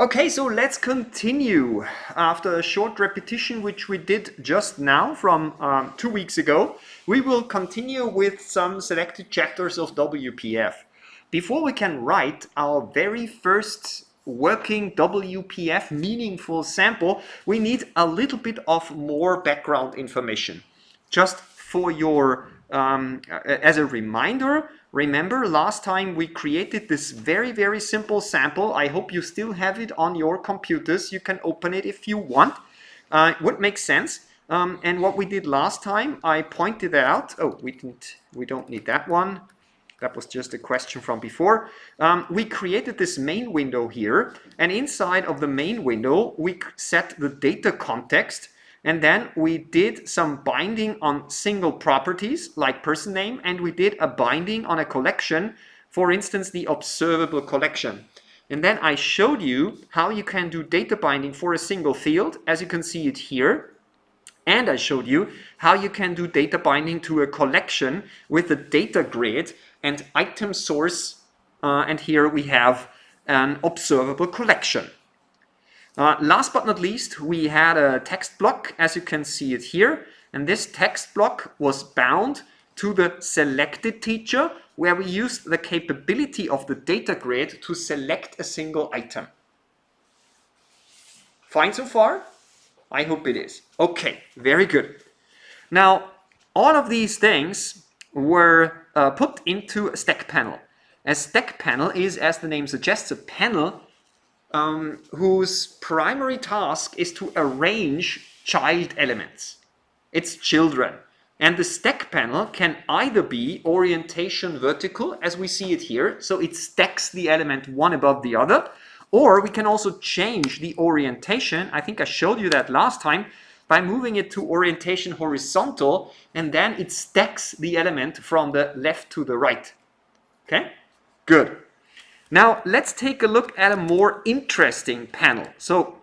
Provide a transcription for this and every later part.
Okay, so let's continue after a short repetition which we did just now from 2 weeks ago. We will continue with some selected chapters of WPF. Before we can write our very first working WPF meaningful sample, we need a little bit of more background information. Just for your, as a reminder, remember last time we created this very simple sample. I hope you still have it on your computers. You can open it if you want. It would make sense. And what we did last time, I pointed out. Oh, we don't need that one. That was just a question from before. We created this main window here, and inside of the main window, we set the data context, and then we did some binding on single properties like person name, and we did a binding on a collection, for instance, the observable collection. And then I showed you how you can do data binding for a single field, as you can see it here. And I showed you how you can do data binding to a collection with a data grid and item source, and here we have an observable collection. Last but not least, we had a text block, as you can see it here, and this text block was bound to the selected teacher, where we used the capability of the data grid to select a single item. Fine so far? I hope it is. Okay, very good. Now, all of these things were put into a stack panel. A stack panel is, as the name suggests, a panel whose primary task is to arrange child elements. It's children. And the stack panel can either be orientation vertical, as we see it here, so it stacks the element one above the other, or we can also change the orientation. I think I showed you that last time, by moving it to orientation horizontal, and then it stacks the element from the left to the right. Okay? Good. Now let's take a look at a more interesting panel. So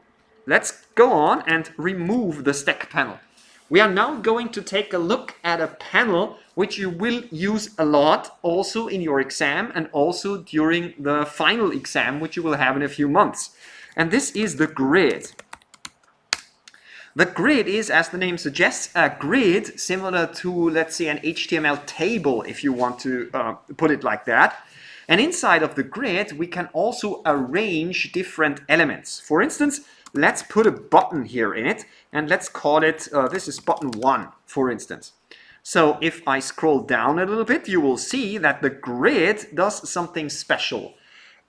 let's go on and remove the stack panel. We are now going to take a look at a panel which you will use a lot also in your exam and also during the final exam, which you will have in a few months. And this is the grid. The grid is, as the name suggests, a grid similar to, let's say, an HTML table, if you want to put it like that. And inside of the grid, we can also arrange different elements. For instance, let's put a button here in it, and let's call it, this is button 1, for instance. So if I scroll down a little bit, you will see that the grid does something special.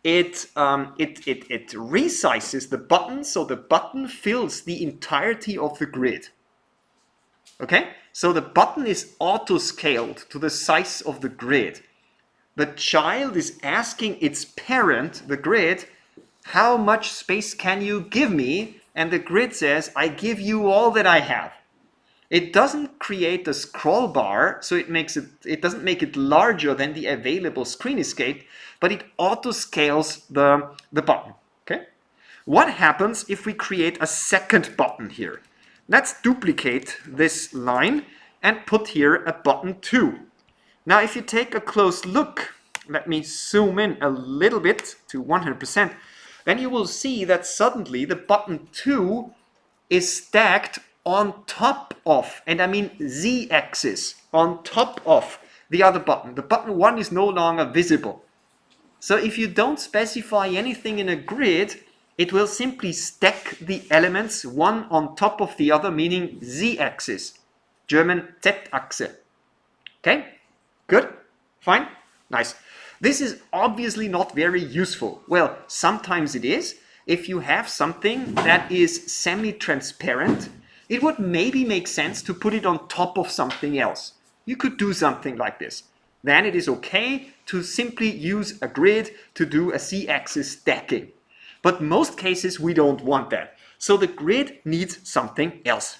It resizes the button, so the button fills the entirety of the grid. Okay? So the button is auto-scaled to the size of the grid. The child is asking its parent, the grid, how much space can you give me? And the grid says, I give you all that I have. It doesn't create a scroll bar, so it doesn't make it larger than the available screen escape, but it auto-scales the button. Okay? What happens if we create a second button here? Let's duplicate this line and put here a button 2. Now, if you take a close look, let me zoom in a little bit to 100%, then you will see that suddenly the button 2 is stacked on top of, and I mean z-axis, on top of the other button. The button 1 is no longer visible. So if you don't specify anything in a grid, it will simply stack the elements one on top of the other, meaning z-axis, German Z-Achse. Okay? Good? Fine? Nice. This is obviously not very useful. Well, sometimes it is. If you have something that is semi-transparent, it would maybe make sense to put it on top of something else. You could do something like this. Then it is okay to simply use a grid to do a z-axis stacking. But most cases we don't want that. So the grid needs something else.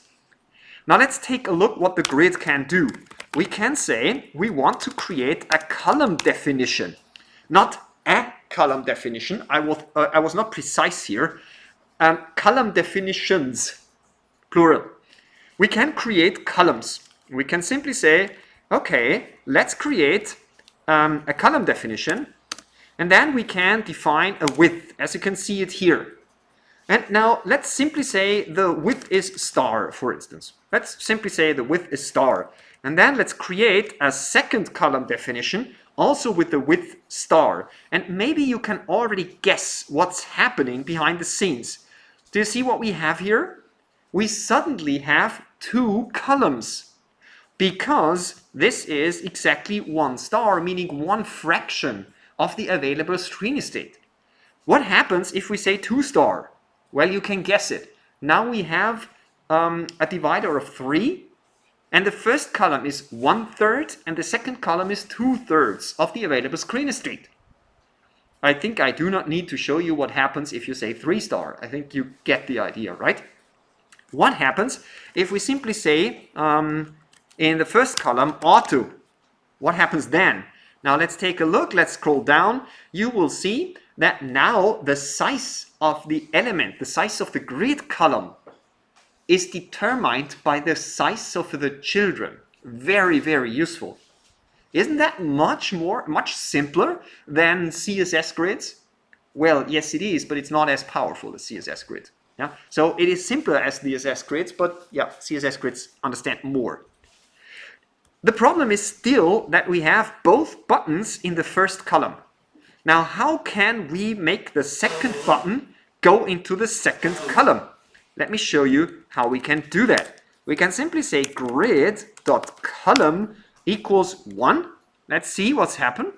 Now let's take a look what the grid can do. We can say we want to create a column definition. Not a column definition. I was not precise here. Column definitions, plural. We can create columns. We can simply say, okay, let's create a column definition, and then we can define a width, as you can see it here. And now let's simply say the width is star, for instance. Let's simply say the width is star. And then let's create a second column definition, also with the width star. And maybe you can already guess what's happening behind the scenes. Do you see what we have here? We suddenly have two columns, because this is exactly one star, meaning one fraction of the available screen estate. What happens if we say 2 star? Well, you can guess it. Now we have a divider of 3, and the first column is 1/3 and the second column is 2/3 of the available screen estate. I think I do not need to show you what happens if you say 3 star. I think you get the idea, right? What happens if we simply say in the first column auto? What happens then? Now let's take a look. Let's scroll down. You will see that now the size of the element, the size of the grid column, is determined by the size of the children. Very, very useful. Isn't that much simpler than CSS grids? Well, yes it is, but it's not as powerful as CSS grid. Yeah? So it is simpler as CSS grids, but yeah, CSS grids understand more. The problem is still that we have both buttons in the first column. Now, how can we make the second button go into the second column? Let me show you how we can do that. We can simply say grid.column equals 1. Let's see what's happened.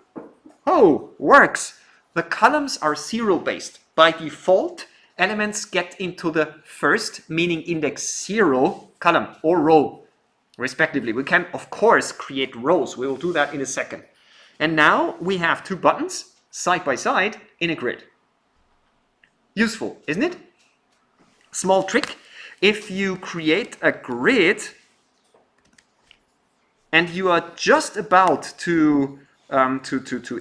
Oh, works. The columns are 0 based. By default, elements get into the first, meaning index 0 column or row, respectively. We can, of course, create rows. We will do that in a second. And now we have two buttons side by side in a grid. Useful, isn't it? Small trick. If you create a grid and you are just about to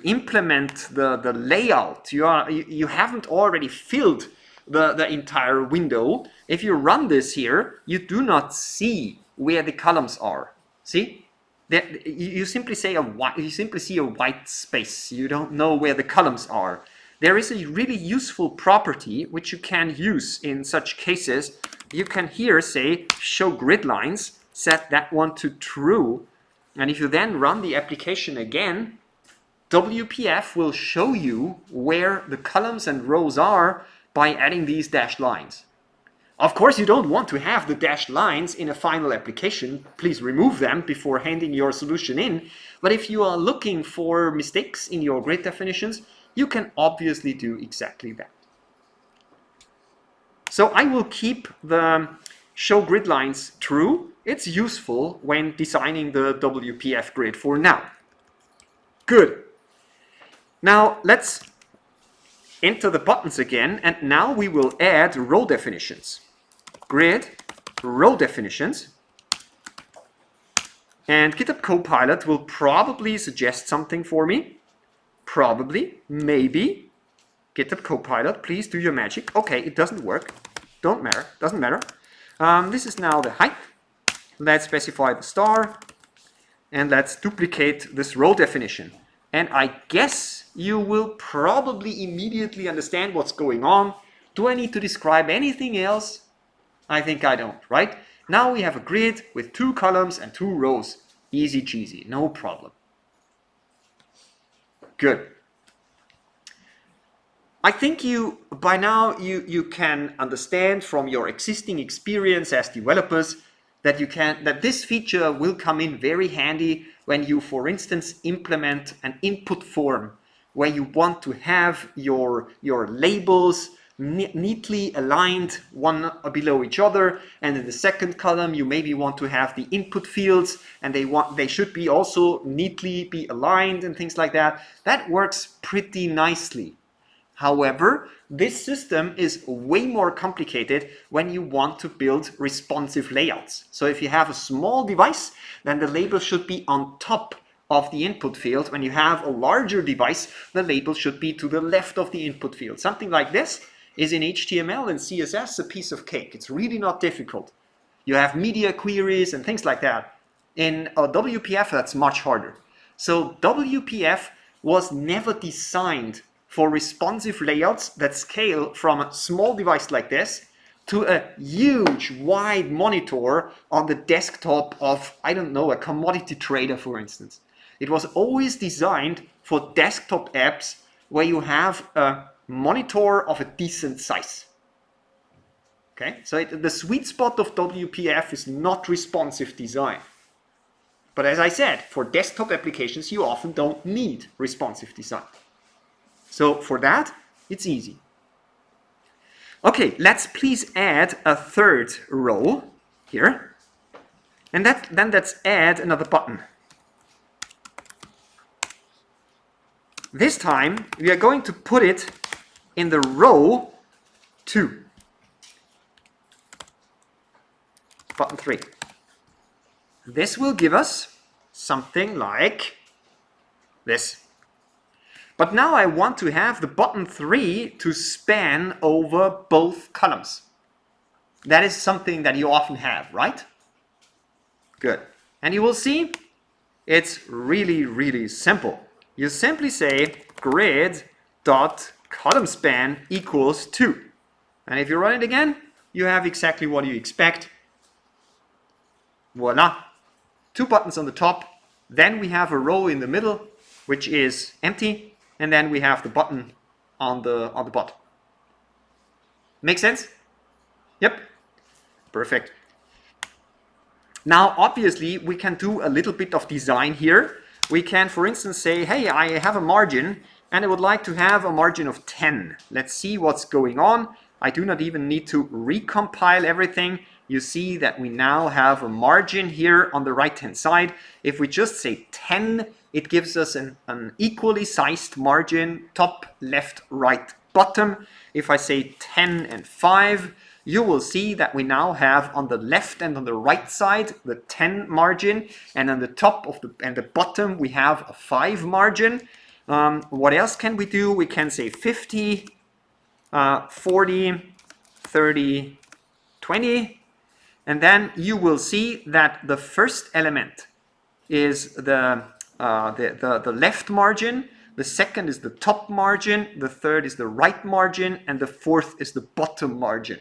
implement the layout, you haven't already filled the entire window. If you run this here, you do not see where the columns are. See? You simply see a white space. You don't know where the columns are. There is a really useful property which you can use in such cases. You can here say show grid lines, set that one to true, and if you then run the application again, WPF will show you where the columns and rows are by adding these dashed lines. Of course, you don't want to have the dashed lines in a final application. Please remove them before handing your solution in. But if you are looking for mistakes in your grid definitions, you can obviously do exactly that. So I will keep the show grid lines true. It's useful when designing the WPF grid for now. Good. Now let's enter the buttons again, and now we will add row definitions. Grid, row definitions. And GitHub Copilot will probably suggest something for me. Probably, maybe. GitHub Copilot, please do your magic. Okay, it doesn't work. Don't matter, doesn't matter. This is now the height. Let's specify the star. And let's duplicate this row definition. And I guess you will probably immediately understand what's going on. Do I need to describe anything else? I think I don't, right? Now we have a grid with 2 columns and 2 rows. Easy cheesy, no problem. Good. I think by now you can understand from your existing experience as developers that this feature will come in very handy when you, for instance, implement an input form where you want to have your labels neatly aligned one below each other, and in the second column you maybe want to have the input fields, and they should be also neatly be aligned and things like that. That works pretty nicely. However, this system is way more complicated when you want to build responsive layouts. So if you have a small device, then the label should be on top of the input field. When you have a larger device, the label should be to the left of the input field. Something like this is in HTML and CSS a piece of cake. It's really not difficult. You have media queries and things like that. In WPF, that's much harder. So WPF was never designed for responsive layouts that scale from a small device like this to a huge wide monitor on the desktop of, I don't know, a commodity trader, for instance. It was always designed for desktop apps where you have a monitor of a decent size. Okay, so the sweet spot of WPF is not responsive design. But as I said, for desktop applications, you often don't need responsive design. So for that, it's easy. Okay, let's please add a third row here. And then let's add another button. This time, we are going to put it in the row 2. Button 3. This will give us something like this. But now I want to have the button 3 to span over both columns. That is something that you often have, right? Good. And you will see it's really, really simple. You simply say grid.columnspan equals 2. And if you run it again, you have exactly what you expect. Voila. 2 buttons on the top. Then we have a row in the middle, which is empty. And then we have the button on the bottom. Make sense? Yep. Perfect. Now, obviously, we can do a little bit of design here. We can, for instance, say, hey, I have a margin, and I would like to have a margin of 10. Let's see what's going on. I do not even need to recompile everything. You see that we now have a margin here on the right-hand side. If we just say 10, it gives us an equally sized margin, top, left, right, bottom. If I say 10 and 5, you will see that we now have on the left and on the right side the 10 margin, and on the top of the bottom we have a 5 margin. What else can we do? We can say 50, 40, 30, 20, and then you will see that the first element is the left margin, the second is the top margin, the third is the right margin, and the fourth is the bottom margin.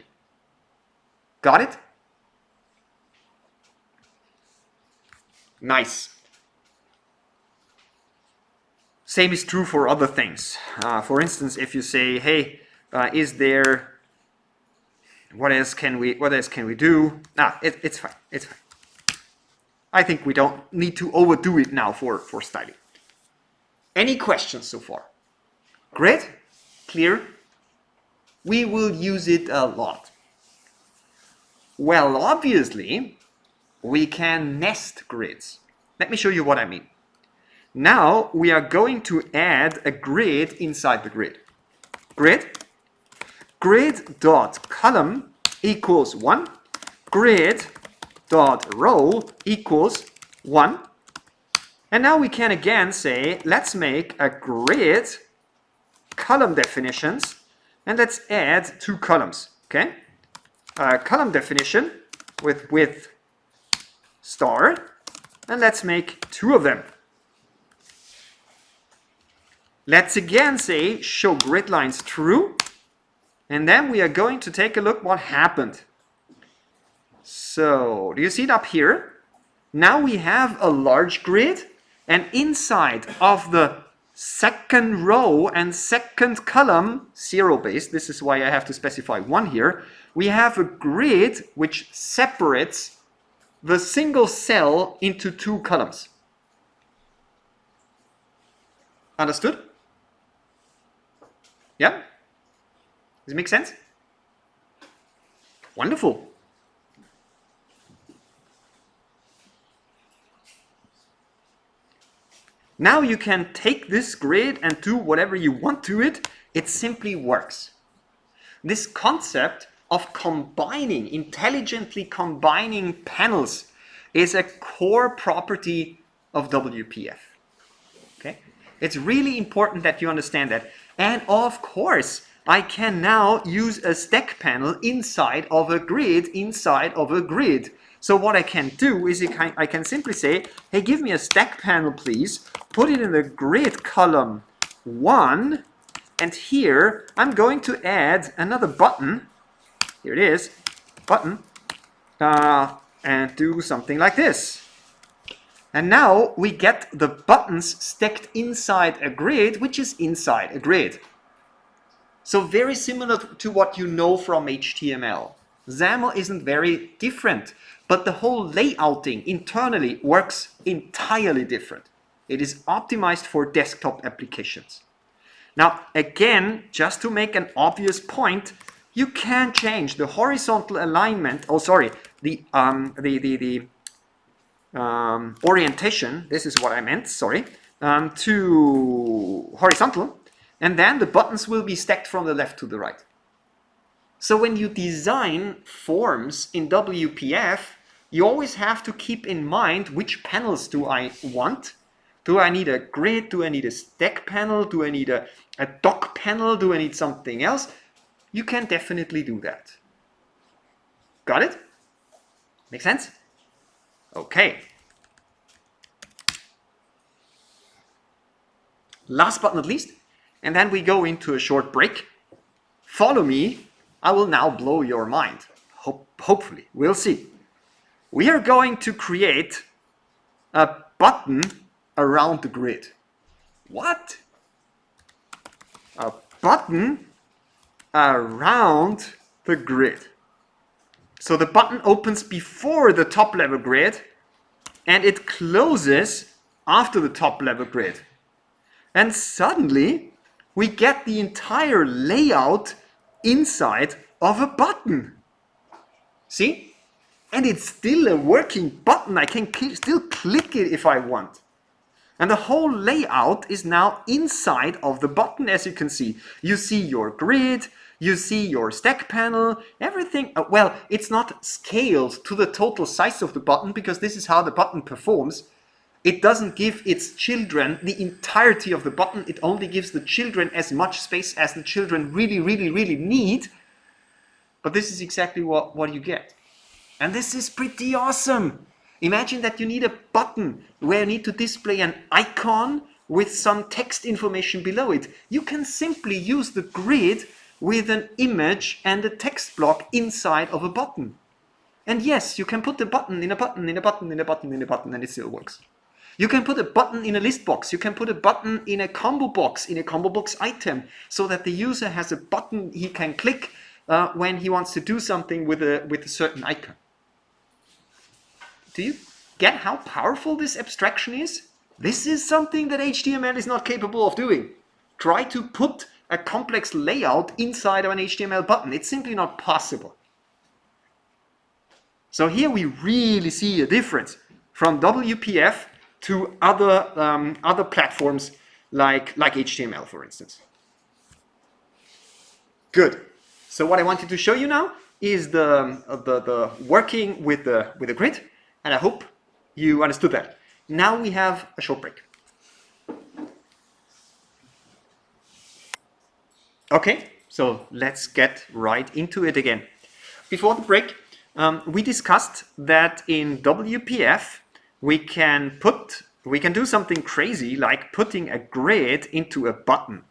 Got it? Nice. Same is true for other things. For instance, if you say, hey, is there, what else can we do? It's fine. It's fine. I think we don't need to overdo it now for styling. Any questions so far? Great? Clear? We will use it a lot. Well, obviously, we can nest grids. Let me show you what I mean. Now we are going to add a grid inside the grid. Grid.column equals 1. Grid.row equals 1. And now we can again say, let's make a grid column definitions, and let's add 2 columns. Okay? Column definition with width star, and let's make 2 of them. Let's again say show grid lines true, and then we are going to take a look what happened. So, do you see it up here? Now we have a large grid, and inside of the second row and second column, 0 base, this is why I have to specify 1 here, we have a grid which separates the single cell into 2 columns. Understood? Yeah? Does it make sense? Wonderful. Now you can take this grid and do whatever you want to it. It simply works. This concept of combining, intelligently combining panels is a core property of WPF. Okay? It's really important that you understand that. And of course, I can now use a stack panel inside of a grid, So what I can do is I can simply say, hey, give me a stack panel, please. Put it in the grid column 1, And here I'm going to add another button. Here it is, button, and do something like this. And now we get the buttons stacked inside a grid, which is inside a grid. So very similar to what you know from HTML. XAML isn't very different, but the whole layouting internally works entirely different. It is optimized for desktop applications. Now, again, just to make an obvious point, you can change the horizontal alignment, the orientation, this is what I meant, to horizontal, and then the buttons will be stacked from the left to the right. So when you design forms in WPF, you always have to keep in mind which panels do I want. Do I need a grid? Do I need a stack panel? Do I need a dock panel? Do I need something else? You can definitely do that. Got it? Make sense? Okay. Last but not least, and then we go into a short break. Follow me. I will now blow your mind. Hopefully, we'll see. We are going to create a button around the grid. What? A button around the grid. So the button opens before the top level grid and it closes after the top level grid. And suddenly we get the entire layout inside of a button. See? And it's still a working button. I can still click it if I want. And the whole layout is now inside of the button, as you can see. You see your grid, you see your stack panel, everything. Well, it's not scaled to the total size of the button because this is how the button performs. It doesn't give its children the entirety of the button. It only gives the children as much space as the children really need. But this is exactly what you get. And this is pretty awesome. Imagine that you need a button where you need to display an icon with some text information below it. You can simply use the grid with an image and a text block inside of a button. And yes, you can put the button in a button, in a button, in a button, in a button, and it still works. You can put a button in a list box. You can put a button in a combo box item, so that the user has a button he can click when he wants to do something with a certain icon. Do you get how powerful this abstraction is? This is something that HTML is not capable of doing. Try to put a complex layout inside of an HTML button. It's simply not possible. So here we really see a difference from WPF to other platforms like HTML, for instance. Good. So what I wanted to show you now is the working with the grid, and I hope you understood that. Now we have a short break. Okay, so let's get right into it again. Before the break, we discussed that in WPF we can do something crazy like putting a grid into a button.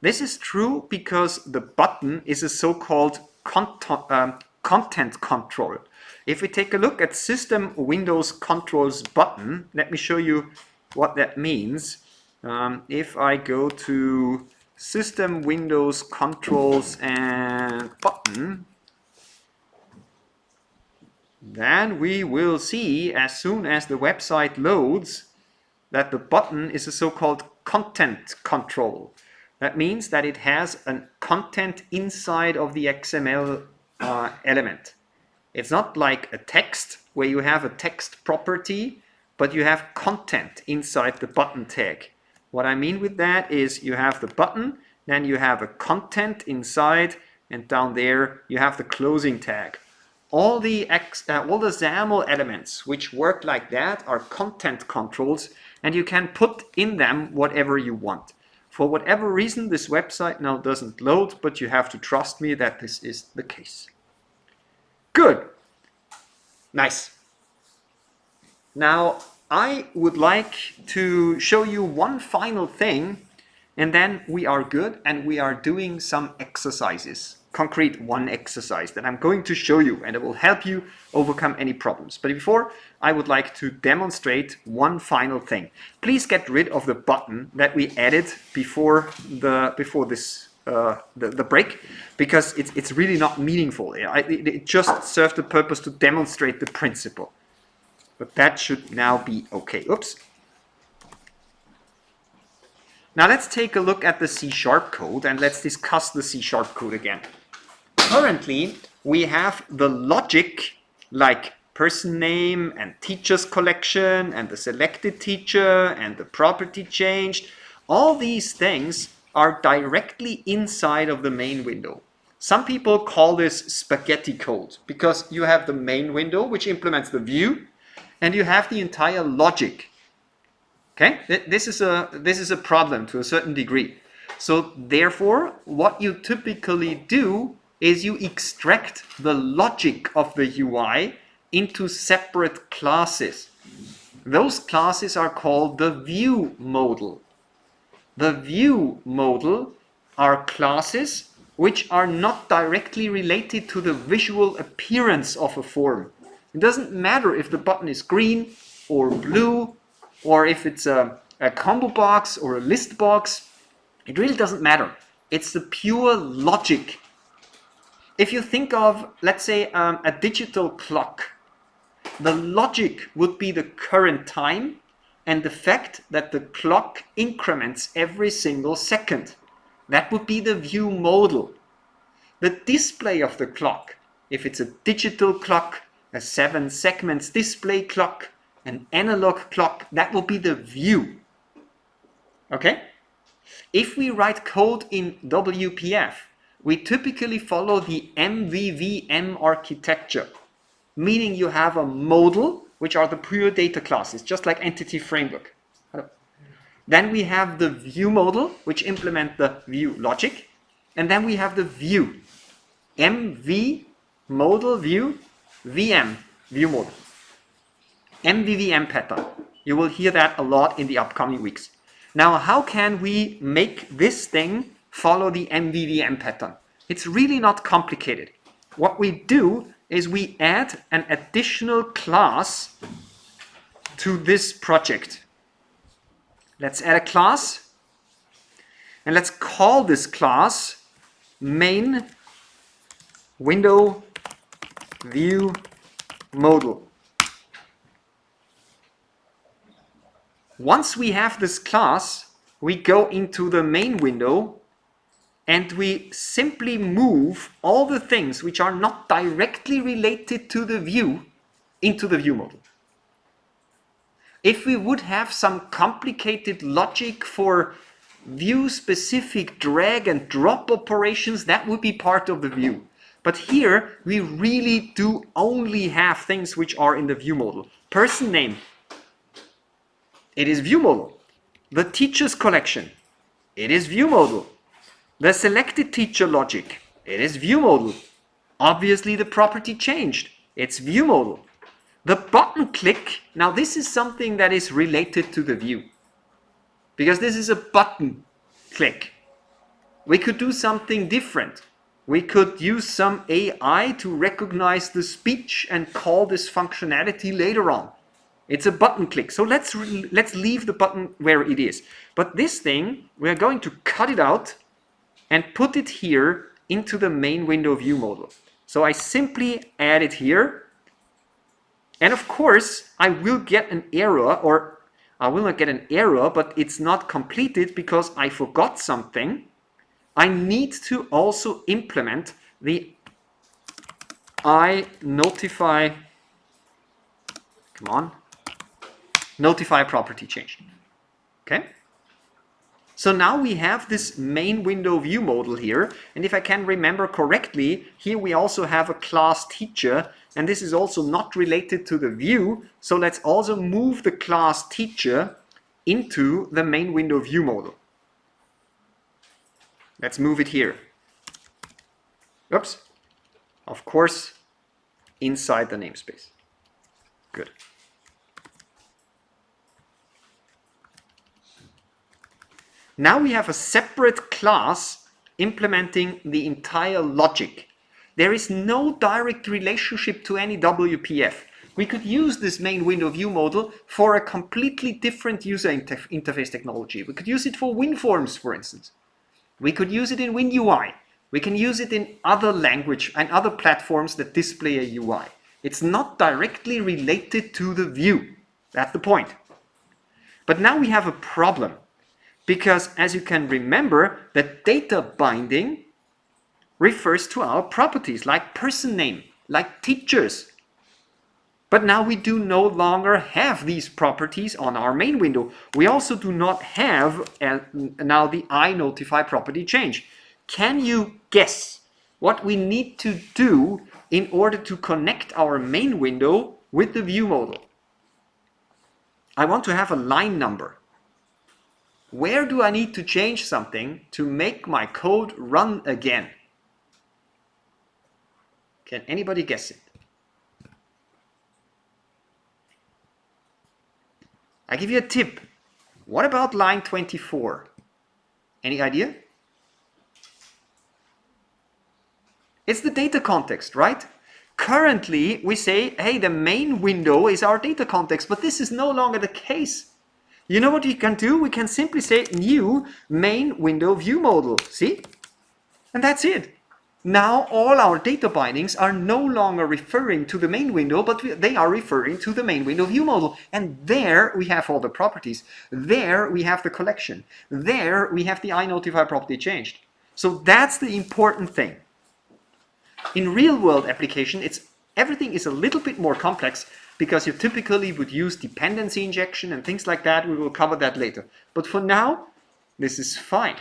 This is true because the button is a so-called content control. If we take a look at System Windows Controls button, let me show you what that means. If I go to System Windows Controls and button, then we will see as soon as the website loads that the button is a so-called content control. That means that it has a content inside of the XML element. It's not like a text where you have a text property, but you have content inside the button tag. What I mean with that is you have the button, then you have a content inside, and down there you have the closing tag. All the XAML elements which work like that are content controls, and you can put in them whatever you want. For whatever reason, this website now doesn't load, but you have to trust me that this is the case. Good. Nice. Now, I would like to show you one final thing and then we are good, and we are doing some exercises. Concrete one exercise that I'm going to show you, and it will help you overcome any problems. But before, I would like to demonstrate one final thing. Please get rid of the button that we added before the break, because it's really not meaningful. It just served the purpose to demonstrate the principle. But that should now be okay. Oops. Now let's take a look at the C# code, and let's discuss the C# code again. Currently, we have the logic like person name and teacher's collection and the selected teacher and the property changed. All these things are directly inside of the main window. Some people call this spaghetti code because you have the main window, which implements the view, and you have the entire logic. Okay, this is a problem to a certain degree. So therefore, what you typically do is you extract the logic of the UI into separate classes. Those classes are called the view modal. The view modal are classes which are not directly related to the visual appearance of a form. It doesn't matter if the button is green or blue, or if it's a combo box or a list box. It really doesn't matter. It's the pure logic. If you think of, let's say, a digital clock, the logic would be the current time and the fact that the clock increments every single second. That would be the view modal. The display of the clock, if it's a digital clock, a 7 segments display clock, an analog clock, that will be the view. Okay? If we write code in WPF, we typically follow the MVVM architecture, meaning you have a modal, which are the pure data classes, just like Entity Framework. Then we have the view modal, which implement the view logic, and then we have the view. MV, modal, view, VM, view modal. MVVM pattern. You will hear that a lot in the upcoming weeks. Now, how can we make this thing follow the MVVM pattern? It's really not complicated. What we do is we add an additional class to this project. Let's add a class, and let's call this class main window view modal. Once we have this class, we go into the main window and we simply move all the things which are not directly related to the view into the view modal. If we would have some complicated logic for view-specific drag and drop operations, that would be part of the view. But here, we really do only have things which are in the view modal. Person name, it is view modal. The teacher's collection, it is view modal. The selected teacher logic, it is view modal. Obviously the property changed, it's view modal. The button click, now this is something that is related to the view, because this is a button click. We could do something different. We could use some AI to recognize the speech and call this functionality later on. It's a button click, so let's leave the button where it is. But this thing, we are going to cut it out and put it here into the main window view modal. So I simply add it here. And of course, I will get an error, or I will not get an error, but it's not completed because I forgot something. I need to also implement the notify property change. Okay? So now we have this main window view modal here, and if I can remember correctly, here we also have a class teacher, and this is also not related to the view, so let's also move the class teacher into the main window view modal. Let's move it here. Oops. Of course, inside the namespace. Good. Now we have a separate class implementing the entire logic. There is no direct relationship to any WPF. We could use this main window view model for a completely different user interface technology. We could use it for WinForms, for instance. We could use it in WinUI. We can use it in other language and other platforms that display a UI. It's not directly related to the view. That's the point. But now we have a problem, because as you can remember, the data binding refers to our properties like person name, like teachers. But now we do no longer have these properties on our main window. We also do not have now the iNotify property change. Can you guess what we need to do in order to connect our main window with the view model? I want to have a line number. Where do I need to change something to make my code run again? Can anybody guess it? I give you a tip. What about line 24? Any idea? It's the data context, right? Currently, we say, hey, the main window is our data context, but this is no longer the case. You know what we can do? We can simply say new main window view model. See? And that's it. Now all our data bindings are no longer referring to the main window, but they are referring to the main window view model. And there we have all the properties. There we have the collection. There we have the iNotify property changed. So that's the important thing. In real-world application, everything is a little bit more complex, because you typically would use dependency injection and things like that. We will cover that later. But for now, this is fine.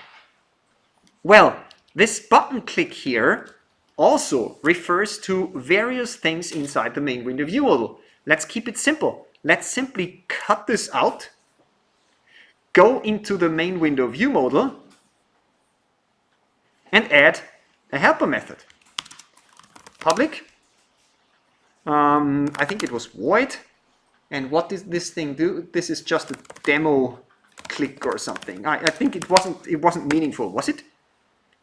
Well, this button click here also refers to various things inside the main window view model. Let's keep it simple. Let's simply cut this out, go into the main window view model, and add a helper method. Public. I think it was void. And what does this thing do? This is just a demo click or something. I think it wasn't meaningful, was it?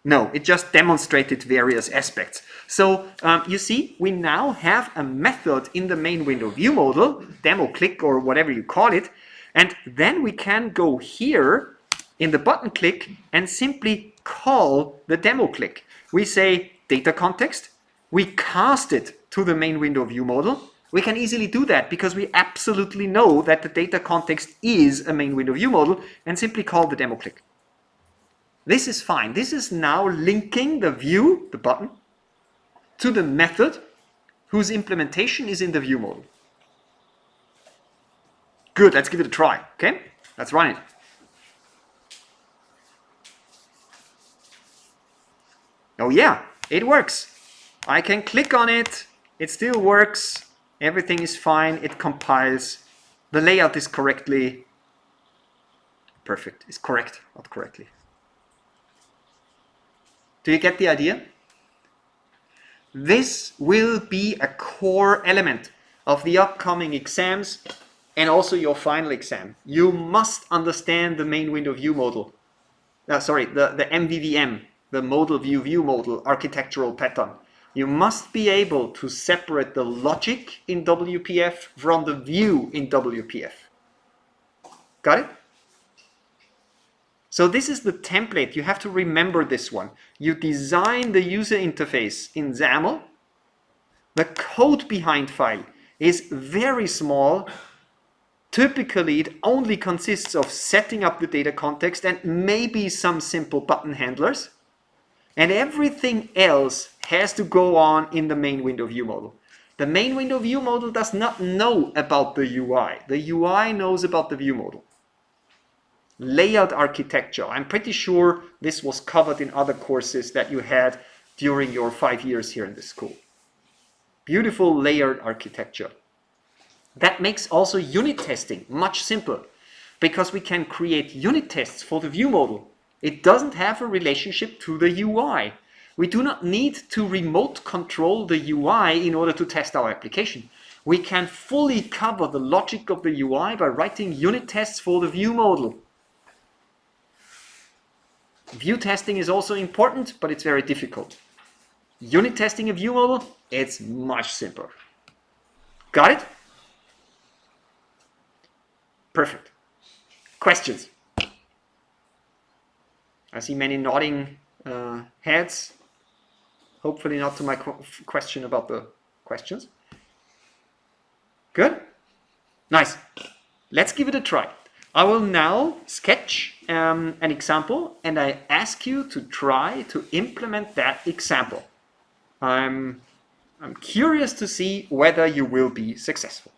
No, it just demonstrated various aspects. So you see, we now have a method in the main window view model, demo click or whatever you call it, and then we can go here in the button click and simply call the demo click. We say data context, we cast it to the main window view model. We can easily do that because we absolutely know that the data context is a main window view model, and simply call the demo click. This is fine. This is now linking the view, the button, to the method whose implementation is in the view model. Good, let's give it a try. Okay, let's run it. Oh yeah, it works. I can click on it, it still works, everything is fine, it compiles, the layout is correctly perfect. It's correct, not correctly. Do you get the idea? This will be a core element of the upcoming exams and also your final exam. You must understand the main window view model. The MVVM, the model view model architectural pattern. You must be able to separate the logic in WPF from the view in WPF. Got it? So this is the template. You have to remember this one. You design the user interface in XAML. The code behind file is very small. Typically, it only consists of setting up the data context and maybe some simple button handlers. And everything else has to go on in the main window view model. The main window view model does not know about the UI. The UI knows about the view model. Layout architecture. I'm pretty sure this was covered in other courses that you had during your 5 years here in this school. Beautiful layered architecture. That makes also unit testing much simpler, because we can create unit tests for the view model. It doesn't have a relationship to the UI. We do not need to remote control the UI in order to test our application. We can fully cover the logic of the UI by writing unit tests for the view model. View testing is also important, but it's very difficult. Unit testing a view model, it's much simpler. Got it? Perfect. Questions? I see many nodding heads. Hopefully not to my question about the questions. Good? Nice. Let's give it a try. I will now sketch an example and I ask you to try to implement that example. I'm curious to see whether you will be successful.